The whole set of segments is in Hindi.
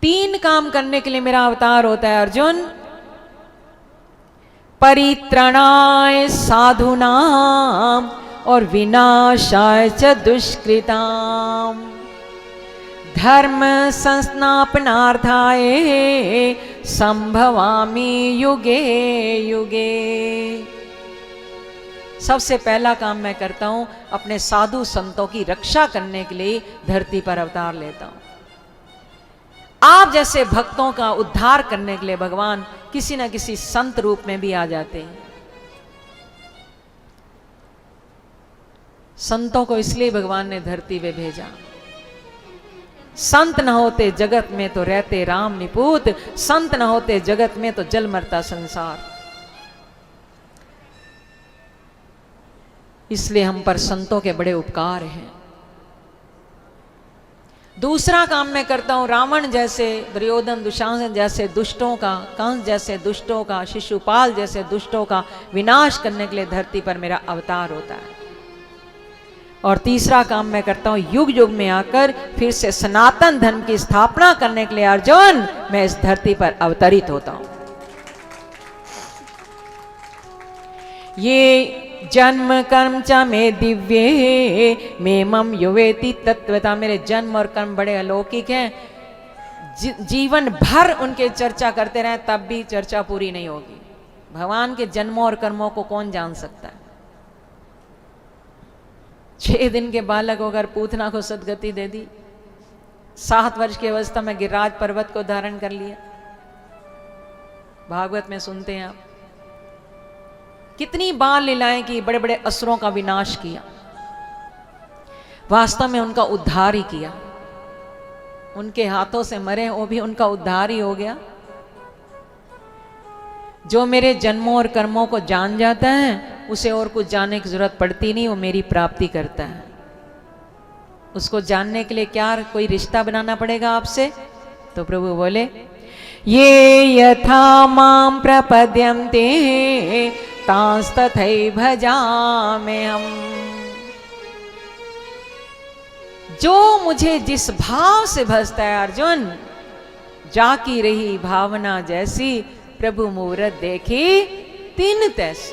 तीन काम करने के लिए मेरा अवतार होता है अर्जुन। परित्रणाय साधूनाम और विनाशाय च दुष्कृताम, धर्म संस्थापनार्थाय संभवामि युगे युगे। सबसे पहला काम मैं करता हूं, अपने साधु संतों की रक्षा करने के लिए धरती पर अवतार लेता हूं। आप जैसे भक्तों का उद्धार करने के लिए भगवान किसी न किसी संत रूप में भी आ जाते हैं। संतों को इसलिए भगवान ने धरती पे भेजा। संत न होते जगत में तो रहते राम निपूत, संत न होते जगत में तो जल मरता संसार। इसलिए हम पर संतों के बड़े उपकार हैं। दूसरा काम मैं करता हूं, रावण जैसे, दुर्योधन दुशासन जैसे दुष्टों का, कंस जैसे दुष्टों का, शिशुपाल जैसे दुष्टों का विनाश करने के लिए धरती पर मेरा अवतार होता है। और तीसरा काम मैं करता हूं, युग युग में आकर फिर से सनातन धर्म की स्थापना करने के लिए अर्जुन मैं इस धरती पर अवतरित होता हूं। ये जन्म कर्म च में दिव्ये में मम युवेति तत्वता, मेरे जन्म और कर्म बड़े अलौकिक हैं। जीवन भर उनके चर्चा करते रहे तब भी चर्चा पूरी नहीं होगी। भगवान के जन्मों और कर्मों को कौन जान सकता है? 6 दिन के बालक होकर पूतना को सदगति दे दी, 7 वर्ष की अवस्था में गिरिराज पर्वत को धारण कर लिया। भागवत में सुनते हैं आप कितनी बाल लीलाएं की, बड़े बड़े असुरों का विनाश किया, वास्तव में उनका उद्धार ही किया। उनके हाथों से मरे वो भी उनका उद्धार ही हो गया। जो मेरे जन्मों और कर्मों को जान जाता है उसे और कुछ जानने की जरूरत पड़ती नहीं, वो मेरी प्राप्ति करता है। उसको जानने के लिए क्या कोई रिश्ता बनाना पड़ेगा आपसे? तो प्रभु बोले ये यथा माम प्रपद्यन्ते तांस्तथैव भजाम्यहम्। जो मुझे जिस भाव से भजता है अर्जुन, जाकी रही भावना जैसी, प्रभु मुहूर्त देखी तीन तैसी।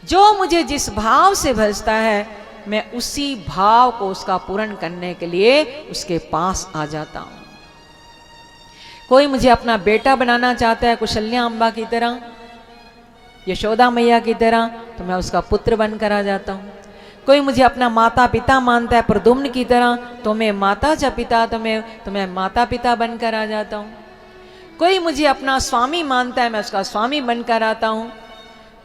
जो मुझे जिस भाव से भजता है मैं उसी भाव को उसका पूर्ण करने के लिए उसके पास आ जाता हूं। कोई मुझे अपना बेटा बनाना चाहता है कौशल्या अम्बा की तरह, यशोदा मैया की तरह, तो मैं उसका पुत्र बनकर आ जाता हूँ। कोई मुझे अपना माता पिता मानता है प्रद्युम्न की तरह, तो मैं माता च पिता, तो मैं माता पिता बनकर आ जाता हूँ। कोई मुझे अपना स्वामी मानता है, मैं उसका स्वामी बनकर आता हूँ।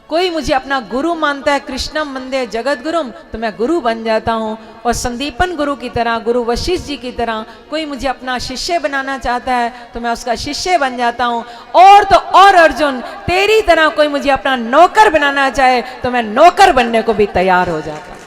कोई मुझे अपना गुरु मानता है, कृष्णम वंदे जगत गुरुम, तो मैं गुरु बन जाता हूँ। और संदीपन गुरु की तरह, गुरु वशिष्ठ जी की तरह कोई मुझे अपना शिष्य बनाना चाहता है तो मैं उसका शिष्य बन जाता हूँ। और तो और अर्जुन, तेरी तरह कोई मुझे अपना नौकर बनाना चाहे तो मैं नौकर बनने को भी तैयार हो जाता हूँ।